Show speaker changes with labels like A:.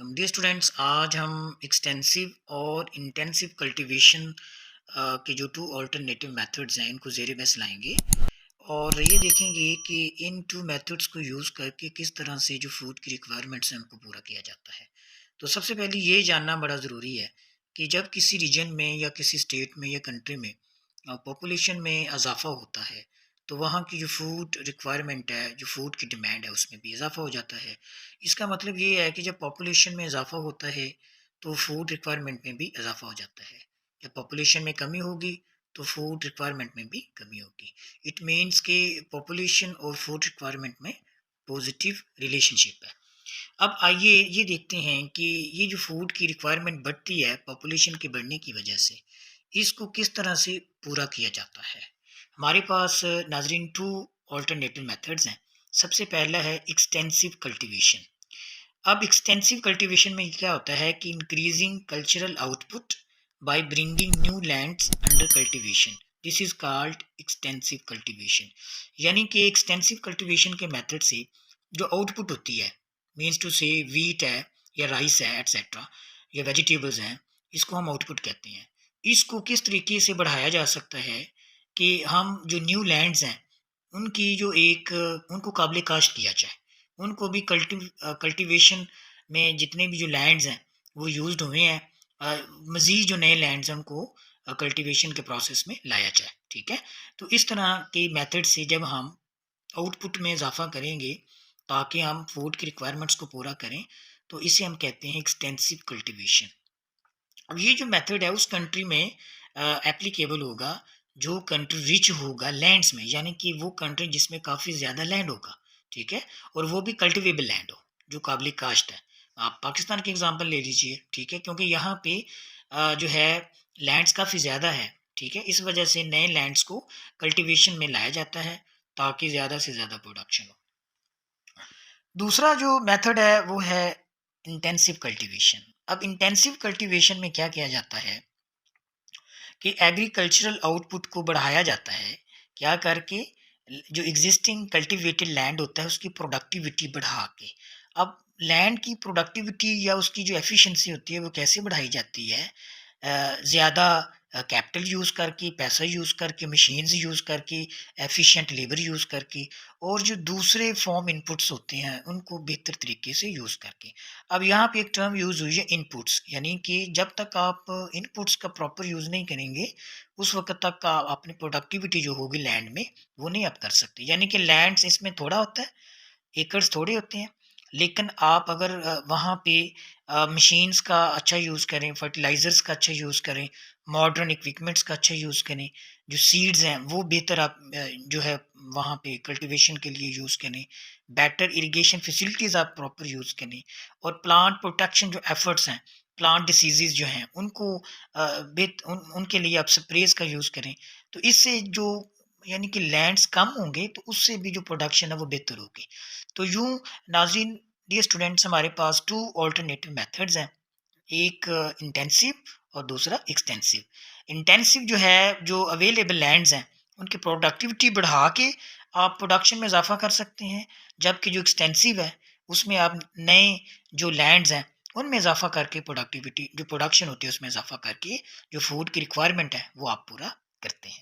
A: Dear students, आज हम extensive और इंटेंसिव कल्टीवेशन के जो टू अल्टरनेटिव मेथड्स हैं इनको ज़ेर बहस लाएंगे और ये देखेंगे कि इन टू मेथड्स को यूज़ करके किस तरह से जो फूड की रिक्वायरमेंट्स हैं उनको पूरा किया जाता है। तो सबसे पहले ये जानना बड़ा ज़रूरी है कि जब किसी रीजन में या किसी स्टेट में या कंट्री में पॉपुलेशन में इजाफा होता है, तो वहाँ की जो फूड रिक्वायरमेंट है, जो फूड की डिमांड है, उसमें भी इजाफा हो जाता है। इसका मतलब ये है कि जब पॉपुलेशन में इजाफा होता है, तो फूड रिक्वायरमेंट में भी इजाफा हो जाता है। जब पॉपुलेशन में कमी होगी, तो फूड रिक्वायरमेंट में भी कमी होगी। इट मीन्स कि पॉपुलेशन और फूड रिक्वायरमेंट में पॉजिटिव रिलेशनशिप है। अब आइए ये देखते हैं कि ये जो फूड की रिक्वायरमेंट बढ़ती है पॉपुलेशन के बढ़ने की वजह से, इसको किस तरह से पूरा किया जाता है। हमारे पास नाजरीन टू ऑल्टरनेटिव मेथड्स हैं। सबसे पहला है एक्सटेंसिव कल्टीवेशन। अब एक्सटेंसिव कल्टीवेशन में क्या होता है कि increasing cultural output by bringing new lands under cultivation, this is called extensive cultivation. यानी कि एक्सटेंसिव कल्टीवेशन के मेथड से जो आउटपुट होती है, मीन्स टू से वीट है या राइस है एट्सेट्रा या वेजिटेबल्स हैं, इसको हम आउटपुट कहते हैं। इसको किस तरीके से बढ़ाया जा सकता है कि हम जो न्यू लैंड्स हैं उनकी जो एक उनको काबिल काश्त किया जाए, उनको भी कल्टीवेशन में जितने भी जो लैंड्स हैं वो यूज्ड हुए हैं, मज़ीद जो नए लैंड्स हैं उनको कल्टीवेशन के प्रोसेस में लाया जाए। ठीक है, तो इस तरह के मेथड से जब हम आउटपुट में इजाफा करेंगे ताकि हम फूड की रिक्वायरमेंट्स को पूरा करें, तो इसे हम कहते हैं एक्सटेंसिव कल्टीवेशन। अब ये जो मेथड है उस कंट्री में एप्लीकेबल होगा जो कंट्री रिच होगा लैंड्स में, यानी कि वो कंट्री जिसमें काफ़ी ज़्यादा लैंड होगा। ठीक है, और वो भी कल्टिवेबल लैंड हो जो काबिल काश्त है। आप पाकिस्तान की एग्जांपल ले लीजिए। ठीक है, क्योंकि यहाँ पे जो है लैंड्स काफ़ी ज़्यादा है। ठीक है, इस वजह से नए लैंड्स को कल्टीवेशन में लाया जाता है ताकि ज़्यादा से ज़्यादा प्रोडक्शन हो। दूसरा जो मेथड है वो है इंटेंसिव कल्टीवेशन। अब इंटेंसिव कल्टीवेशन में क्या किया जाता है कि एग्रीकल्चरल आउटपुट को बढ़ाया जाता है, क्या करके जो एग्जिस्टिंग कल्टीवेटेड लैंड होता है उसकी प्रोडक्टिविटी बढ़ा के। अब लैंड की प्रोडक्टिविटी या उसकी जो एफिशिएंसी होती है वो कैसे बढ़ाई जाती है? ज़्यादा कैपिटल यूज़ करके, पैसा यूज़ करके, मशीन्स यूज़ करके, एफिशिएंट लेबर यूज़ करके, और जो दूसरे फॉर्म इनपुट्स होते हैं उनको बेहतर तरीके से यूज़ करके। अब यहाँ पे एक टर्म यूज़ हुई है इनपुट्स, यानी कि जब तक आप इनपुट्स का प्रॉपर यूज़ नहीं करेंगे, उस वक़्त तक अपनी प्रोडक्टिविटी जो होगी लैंड में, वो नहीं आप कर सकते। यानी कि लैंड्स इसमें थोड़ा होता है, एकड़्स थोड़े होते हैं, लेकिन आप अगर वहाँ पे मशीन्स का अच्छा यूज़ करें, फर्टिलाइज़र्स का अच्छा यूज़ करें, मॉडर्न इक्विपमेंट्स का अच्छा यूज़ करें, जो सीड्स हैं वो बेहतर आप जो है वहाँ पे कल्टीवेशन के लिए यूज़ करें, बेटर इरिगेशन फैसिलिटीज़ आप प्रॉपर यूज़ करें, और प्लांट प्रोटेक्शन जो एफर्ट्स हैं, प्लांट डिसीज़ेज़ जो हैं उनको उनके लिए आप स्प्रेज़ का यूज़ करें। तो इससे जो यानी कि लैंड्स कम होंगे तो उससे भी जो प्रोडक्शन है वो बेहतर होगी। तो यूँ नाज़रीन, डियर स्टूडेंट्स, हमारे पास 2 अल्टरनेटिव मेथड्स हैं, एक इंटेंसिव और दूसरा एक्सटेंसिव। इंटेंसिव जो है, जो अवेलेबल लैंड्स हैं, उनकी प्रोडक्टिविटी बढ़ा के आप प्रोडक्शन में इज़ाफ़ा कर सकते हैं, जबकि जो एक्सटेंसिव है, उसमें आप नए जो लैंड्स हैं, उनमें इज़ाफ़ा करके प्रोडक्टिविटी जो प्रोडक्शन होती है उसमें इज़ाफ़ा करके जो फूड की रिक्वायरमेंट है, वो आप पूरा करते हैं।